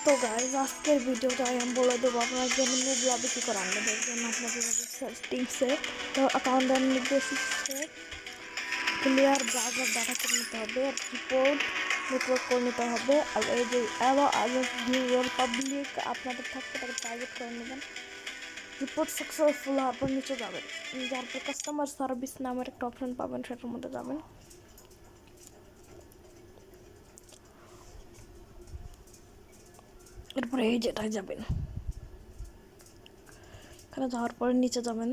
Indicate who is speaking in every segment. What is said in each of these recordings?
Speaker 1: তো গাইজ আজকের ভিডিওটায় আমি বলে দেবো আপনারা যেমন নুব লবি কী করে আনবেন এর জন্য আপনাদের সেটিংসে তো অ্যাকাউন্টের নির্দেশিসে ক্লিয়ার ব্রাউজার ডাটা করে নিতে হবে, রিপোর্ট নেটওয়ার্ক করে নিতে হবে। আর এই যে অ্যালো আদার ভিউয়ার পাবলিক আপনাদের থাকতে তাকে প্রাইভেট করে নেবেন। রিপোর্ট সাকসেসফুল হওয়ার পর নিচে যাবেন, যার পর কাস্টমার সার্ভিস নামের একটা অপশন পাবেন, সেটার মধ্যে যাবেন। এরপরে এই যেটায় যাবেন, এখানে যাওয়ার পরে নিচে যাবেন,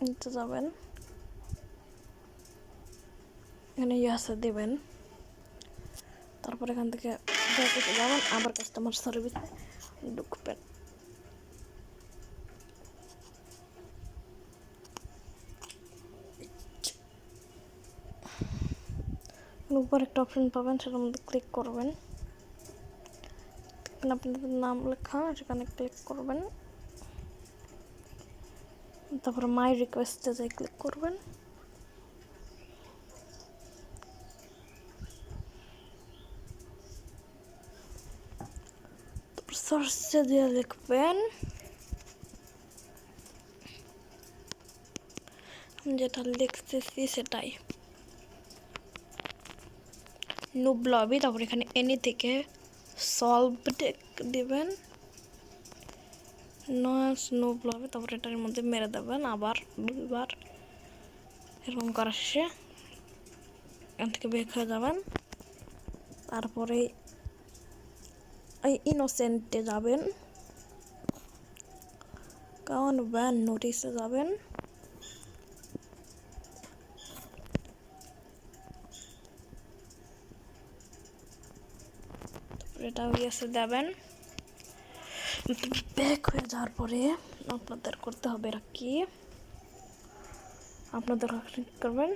Speaker 1: নিচে যাবেন, এখানে ইয়াসে দেবেন। তারপর এখান থেকে ব্যাকে যাবেন, আবার কাস্টমার সার্ভিসে ঢুকবেন। উপর একটা অপশন পাবেন, সেটার মধ্যে ক্লিক করবেন। আপনাদের নাম লেখা, সেখানে ক্লিক করবেন। তারপরে মাই রিকোয়েস্টে যাই ক্লিক করবেন। তারপর সার্চে দিয়ে লিখবেন যেটা লিখতেছি সেটাই, নুব লবি। তারপর এখানে এনি থেকে সলভ দিবেন, নুব লবি। তারপর এটার মধ্যে মেরে দেবেন আবার দুইবার। এরকম করা শেষে এখান থেকে বের হয়ে যাবেন। তারপরে এই ইনোসেন্টে যাবেন, কারণ ব্যান নোটিসে যাবেন। এটা ইয়েসে দেবেন। ব্যাক হয়ে যাওয়ার পরে আপনাদের করতে হবে এটা কি, আপনাদের ক্লিক করবেন।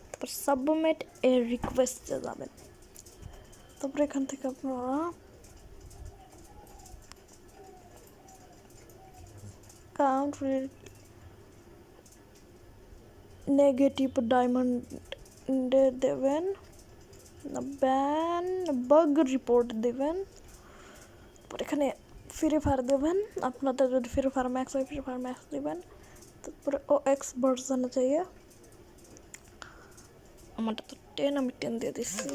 Speaker 1: তারপর সাবমিট এ রিকোয়েস্টে যাবেন। তারপরে এখান থেকে আপনারা কাউন্ট্রি নেগেটিভ ডায়মন্ডে দেবেন, ব্যান বাগ রিপোর্ট দেবেন। তারপর এখানে ফ্রি ফায়ার দেবেন, আপনাদের যদি ফ্রি ফায়ার ম্যাক্স হয় ফ্রি ফায়ার ম্যাক্স দেবেন। তারপরে ও এক্স ভার্জনে চাইয়ে, আমারটা তো 10, আমি 10 দিয়ে দিচ্ছি।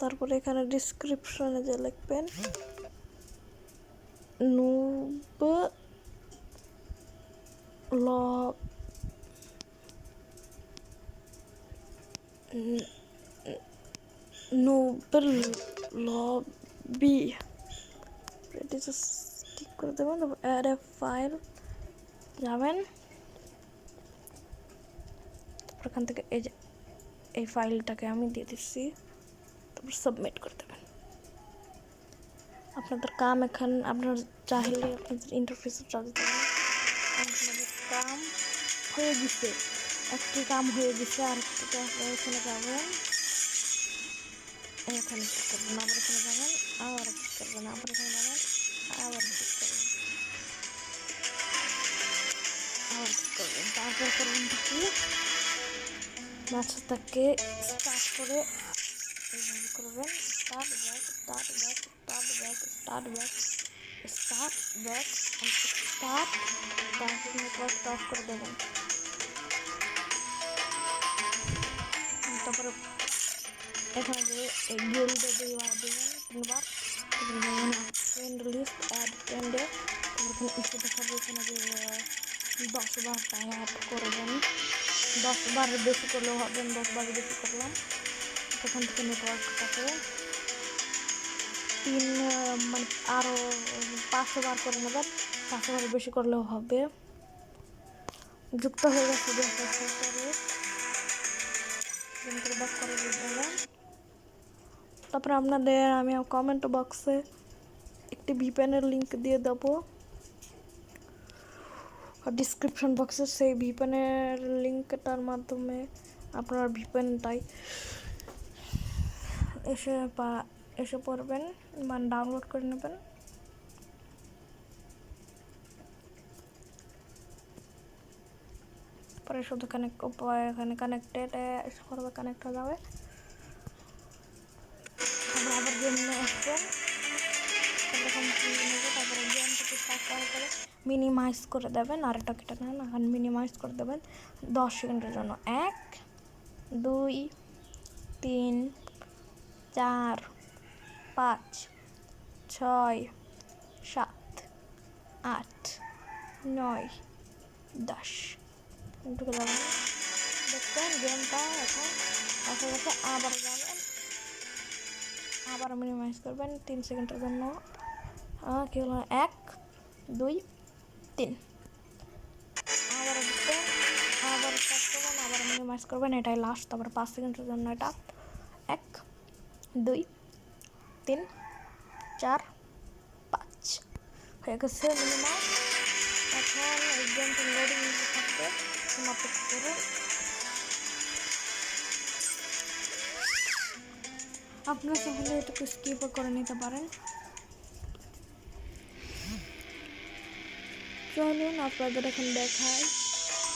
Speaker 1: তারপরে এখানে ডিসক্রিপশনে যে লিখবেন নুব লবি এটি ঠিক করে দেবেন। তারপর অ্যাড এ ফাইল যাবেন। তারপর এখান থেকে এই যে এই ফাইলটাকে আমি দিয়ে দিচ্ছি। তারপর সাবমিট করে দেবেন। আপনাদের কাম এখানে আপনার চাইলে আপনাদের ইন্টারফেসে চলে যাবেন। আপনাদের কাম হয়ে গেছে, একটি কাম হয়ে গেছে, আর একটা আপনারা এখানে যাবেন, এখানে ক্লিক করবেন, আবার এখানে যাবেন, আবার ক্লিক করবেন, আবার এখানে যাবেন, আবার ক্লিক করবেন, আবার ক্লিক করবেন। তারপর করবেন কি ম্যাচটাকে স্টার্ট করে এইভাবে করবেন, start back start back start back start back start back start. তারপর নেটওয়ার্কটা অফ করে দেবেন। তারপরে এখানে যে গিল্ডে দেওয়া দেবেন 3 বার। ফ্রেন্ড লিস্ট অ্যাড ফ্রেন্ডে, তারপর এখানে ইস্যু দেখাবে, এখানে যে 10 বার অ্যাড করবেন, 10 বার বেশি করলেও হবেন, 10 বার বেশি করলাম। এখান থেকে নেটওয়ার্কটাকে মানে আরও 500 বার করে নেবেন, 500 বার বেশি করলেও হবে। যুক্ত হয়ে গেছে করে ব্যাক করে দেবেন। তারপরে আপনাদের আমি কমেন্ট বক্সে একটি ভিপিএনের লিঙ্ক দিয়ে দেবো, আর ডিসক্রিপশন বক্সে সেই ভিপিএনের লিঙ্কটার মাধ্যমে আপনারা ভিপিএনটাই এসে পড়বেন, মানে ডাউনলোড করে নেবেন। তারপরে শুধু এখানে কানেক্টেড করবে, কানেক্ট হয়ে যাবে। তারপরে আবার গেম আসবেন, তারপরে গেমটাকে স্টার্ট করার পরে মিনিমাইজ করে দেবেন। আর এটা কেটে নেন, এখন মিনিমাইজ করে দেবেন 10 সেকেন্ডের জন্য। 1 2 3 4 5 6 7 8 9 10 ঢুকে যাবেন। দেখবেন গেমটা এখন আসে গেছে। আবার যাবেন, আবার মিনিমাইজ করবেন 3 সেকেন্ডের জন্য। কি হলো, 1 2 3। আবার দেখবেন, আবার স্টার্ট করবেন, আবার মিনিমাইজ করবেন, এটাই লাস্ট। তারপর 5 সেকেন্ডের জন্য এটা 1 2 3 4 5 হয়ে গেছে মিনিমাইজ। এখন এই গেমটা লোডিং থাকবে, অপেক্ষা করুন। আপনারা চাইলে এটাকে স্কিপও করে নিতে পারেন। চলুন আপনাদের এখন দেখাই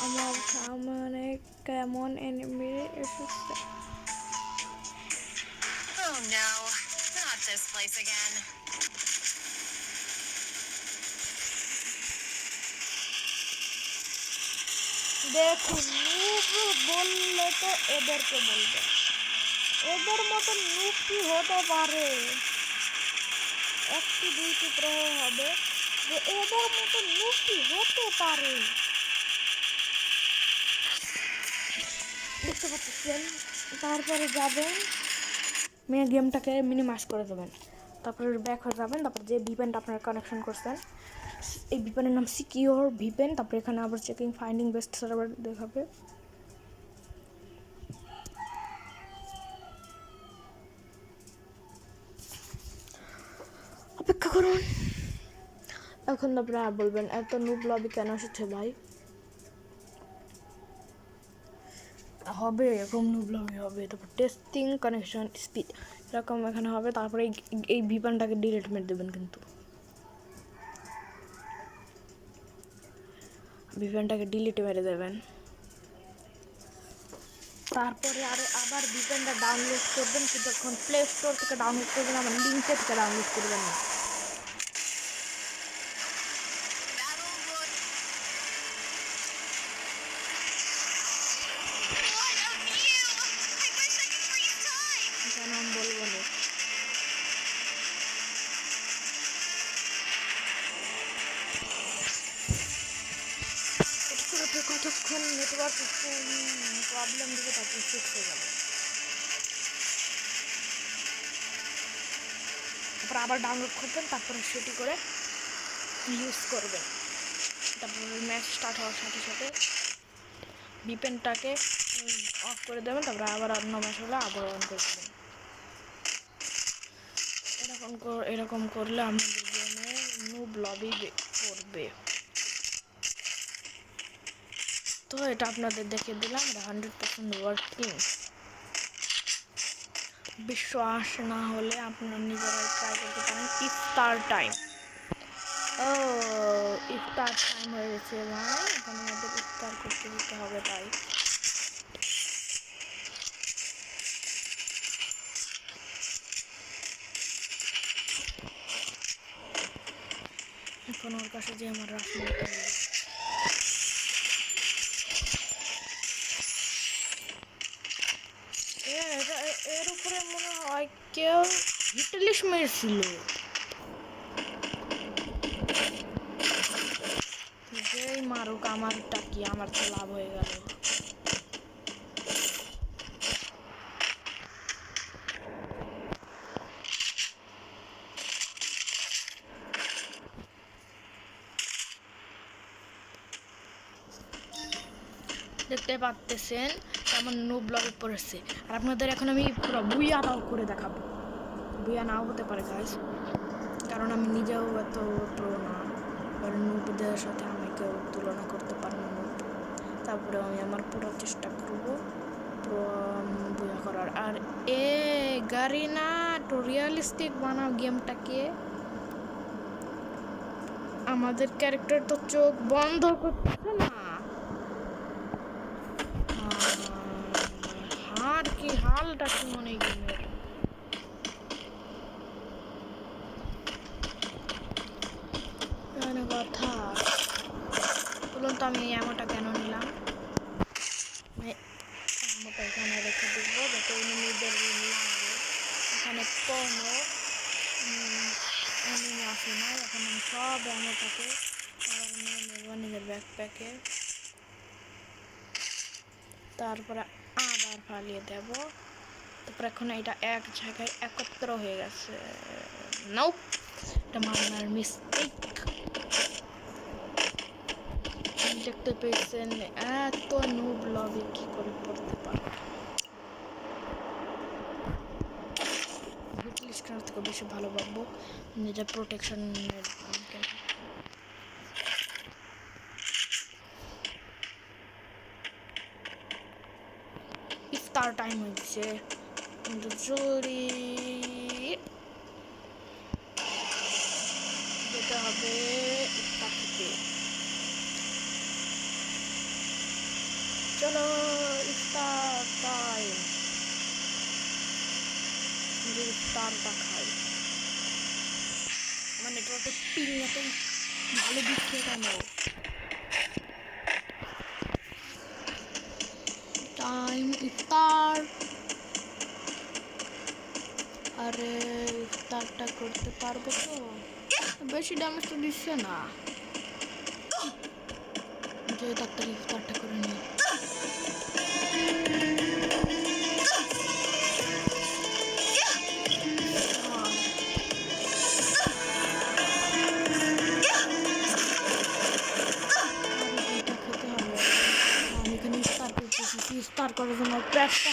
Speaker 1: আমার সামনে কেমন এনিমি এসেছে।
Speaker 2: Oh no, not this place again.
Speaker 1: দেখুন, নুব বললে তো এদেরকে বলবে, এদের মতো নুব কি হতে পারে? একটি দুইটি গ্রহ হবে যে এদের মতো নুব কি হতে পারে। দেখতে পাচ্ছেন। তারপরে যাবেন, গেমটাকে মিনিমাইজ করে দেবেন, তারপরে ব্যাক হয়ে যাবেন। তারপর যে ভিপেনটা আপনারা কানেকশন করছেন, এই ভিপেনের নাম সিকিউর ভিপেন। তারপরে এখানে আবার চেকিং ফাইন্ডিং বেস্ট সার্ভার দেখাবে। অপেক্ষা করুন। এখন আপনারা বলবেন এত নুব লবি কেন এসেছে ভাই? হবে এরকম নুব লবি হবে। তারপর টেস্টিং কানেকশন স্পিড এরকম এখানে হবে। তারপরে এই ভিপেনটাকে ডিলিট মেরে দেবেন, কিন্তু ভিপেনটাকে ডিলিট মেরে দেবেন। তারপরে আবার ভিপেনটা ডাউনলোড করবেন, কিন্তু এখন প্লে স্টোর থেকে ডাউনলোড করবেন, আমার লিঙ্কে থেকে ডাউনলোড করবেন না। নাম বলবো না। কতক্ষণ নেটওয়ার্ক প্রবলেম দিবে, তারপর ফিক্স হয়ে যাবে। তারপর আবার ডাউনলোড করবেন, তারপরে সেটি করে ইউজ করবেন। তারপর ম্যাচ স্টার্ট হওয়ার সাথে সাথে ভিপেনটাকে অফ করে দেবেন। তারপরে আবার অন্য ম্যাচ হলে আবার অন করে দেবেন। এরকম করলে আমাদের গেমে নুব লবি করবে। তো এটা আপনাদের দেখে দিলাম, 100% ওয়ার্কিং। বিশ্বাস না হলে আপনারা নিজেরাই ট্রাই করতে পারেন। ইফতার টাইম, ইফতার টাইম হয়ে গেছে ভাই, এখন আমাদের ইফতার করতে দিতে হবে। তাই এখন ওর কাছে যে আমার রাসমালাই এর উপরে মনে হয় কেউ হিটলিশ মেরেছিল। যেই মারুক, আমারটা কি, আমার তো লাভ হয়ে গেল। দেখতে পাচ্ছেন কেমন নুব লবি পড়েছে। আর আপনাদের এখন আমি পুরো বুইয়াটাও করে দেখাবো। বুইয়া নাও হতে পারে গাইস, কারণ আমি নিজেও এত প্রো না। আর নুবদের সাথে আমি কেউ তুলনা করতে পারি না। তারপরে আমি আমার পুরো চেষ্টা করবো প্রো বুইয়া করার। আর গাড়ি না, একটু রিয়েলিস্টিক বানাও গেমটাকে। আমাদের ক্যারেক্টার তো চোখ বন্ধ করতেছে না। কি হালটা কি মনে গেমের কথা বলুন তো আমি এমনটা কেন নিলাম এমনটা এখানে রেখে দেবো যাতে এনিমিদের লাগে এখানে কোনো এনিমি আসে না এখন আমি সব এমনটাকে আবার নিয়ে নেবো নিজের ব্যাকপ্যাকে তারপরে আবার ফালিয়ে দেব তারপর এখন এটা এক জায়গায় একত্র হয়ে গেছে নাও এটা আমার মিস্টেক দেখতে পেয়েছেন এত নুব লবি কি করে পড়তে পারে হিটলিস্ট থেকে বেশি ভালো ভাববো নিজের প্রোটেকশন ইফতার টাইম হয়েছে কিন্তু জলদি যেতে হবে ইফতার খেতে চলো ইফতার টাইম ইফতারটা খাই আমার নেটওয়ার্কের পিং এতই ভালো দিচ্ছে কেন টাইম ইফতার আরে ইফতারটা করতে পারবো তো বেশি ড্যামেজ তো দিচ্ছে না যে তাড়াতাড়ি ইফতারটা করে নি ইফতার করার জন্য পেটটা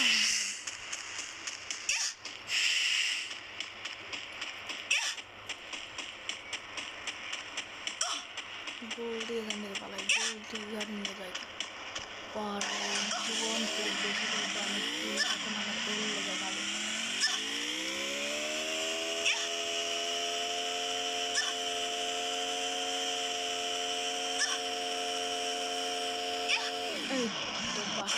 Speaker 1: জলদি এখান থেকে পালাই জলদি আর নিয়ে যাই পরে জীবন খুব বেশি করে ড্যামেজ দিয়ে এখন আমার তেল লেগে যাবে এই তো বাস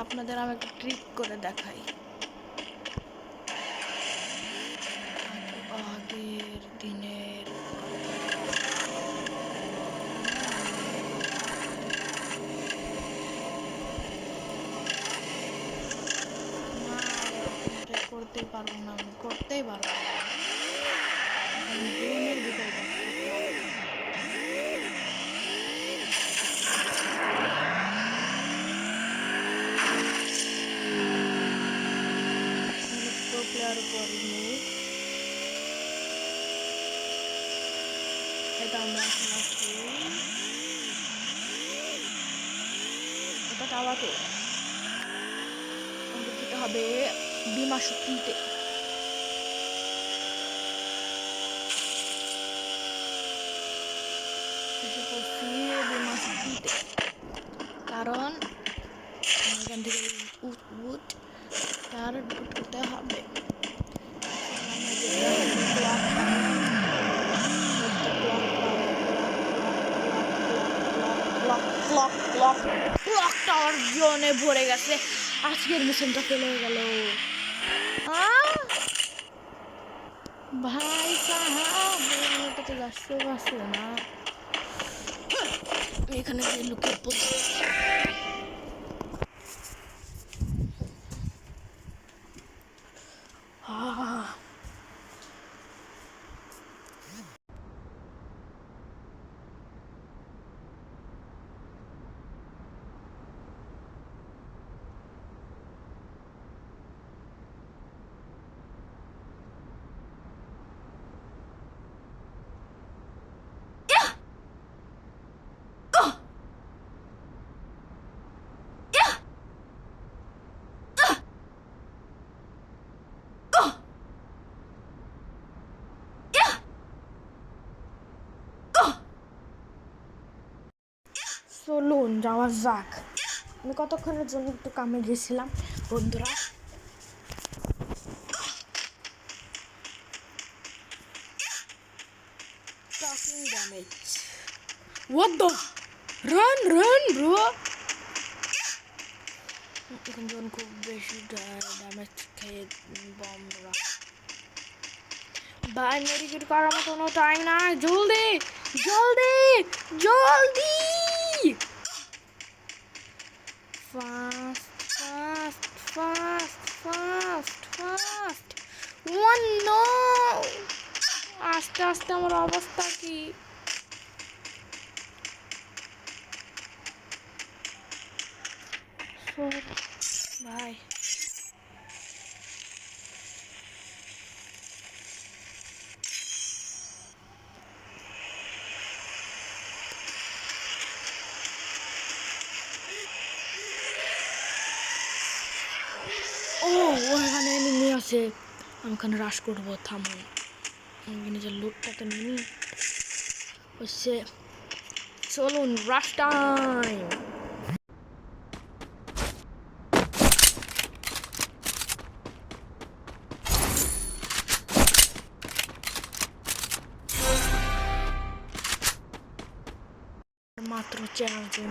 Speaker 1: আপনাদের আমি একটা ট্রিক করে দেখাই আগের দিনের করতেই পারবো না আমি করতেই পারবো না গেমের ভিতরে প্লেয়ার উপর এটা আমরা এখন আছি এটা টাওয়াতে আমাদের যেতে হবে বিমা শক্তিতে বিমা শক্তিতে কারণ এখান থেকে উঠ তার বুট করতে হবে ক্লকটা অর্জনে ভরে গেছে আজকের মিশনটা ফেলে হয়ে গেল ভাই সাহাব তো যাচ্ছে পারছে না এখানে যে লুকিয়ে পড়ছে চলুন যাওয়া যাক আমি কতক্ষণের জন্য একটু কামে গেছিলাম বন্ধুরা talking damage What the? Run, bro! এখন যখন খুব বেশি ড্যামেজ খেয়ে বমরা ভাই মেডিকেট করার মতো কোনো টাইম নাই জলদি ফাস্ট ওয়ান নো আস্তে আস্তে আমার অবস্থা কি ভাই ওখানে এনিমি আছে আমি ওখানে রাশ করবো থামুন আমি নিজের লুটটাকে নিই হচ্ছে চলুন রাশ টাইম মাত্র চারজন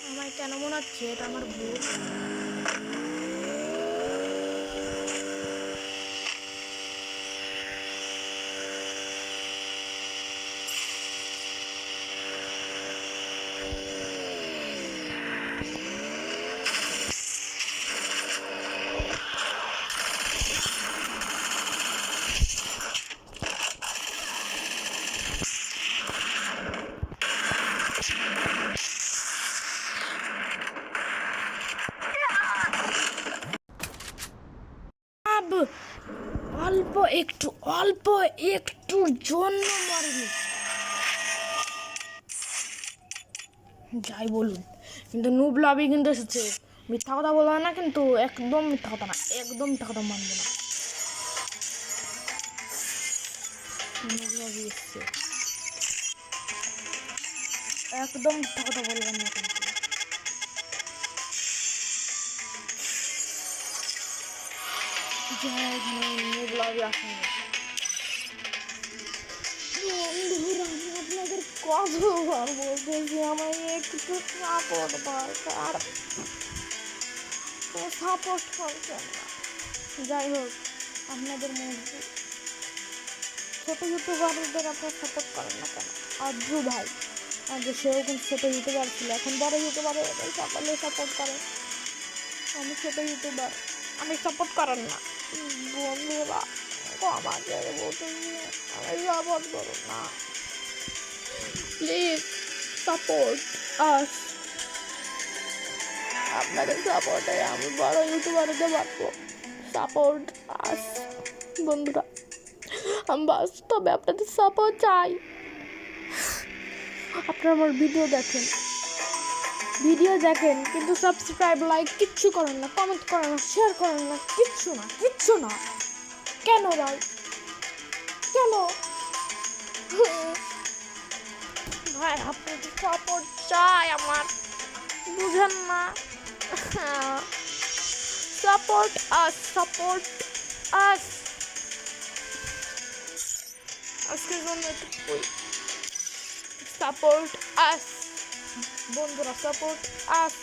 Speaker 1: আমার কেন মনে হচ্ছে এটা আমার ভুল অল্প একটুর জন্য মরেনি যাই বলুন কিন্তু নুব লবি কিন্তু এসেছে মিথ্যা কথা বলবো না কিন্তু একদম মিথ্যা কথা মানবো না নুব লবি এসেছে একদম মিথ্যা কথা বলবেন না কিন্তু আপনাদের কতবার বলতেছি আমার একটু সাপোর্ট দরকার সাপোর্ট করছেন না যাই হোক আপনাদের মধ্যে ছোটো ইউটিউবারদের আপনারা সাপোর্ট করেন না কেন আদ্রু ভাই আগে সেও কিন্তু ছোটো ইউটিউবার ছিল এখন বড় ইউটিউবারে সকলে সাপোর্ট করে আমি ছোটো ইউটিউবার আমি সাপোর্ট করেন না বন্ধুরা আমাকে বলতে আমি সাপোর্ট করুন না প্লিজ সাপোর্ট আস আপনাদের সাপোর্টে আমি বড় ইউটিউবার হতে পারবো সাপোর্ট আস বন্ধুরা আমি বাস্তবে আপনাদের সাপোর্ট চাই আপনারা আমার ভিডিও দেখেন কিন্তু সাবস্ক্রাইব লাইক কিচ্ছু করেন না কমেন্ট করেন না শেয়ার করেন না কিচ্ছু না কেন ভাই কেন ভাই আপনাদের সাপোর্ট চাই আমার বুঝেন না সাপোর্ট আস আজকের জন্য এটুকুই সাপোর্ট আস বন্ধুরা সাপোর্ট আস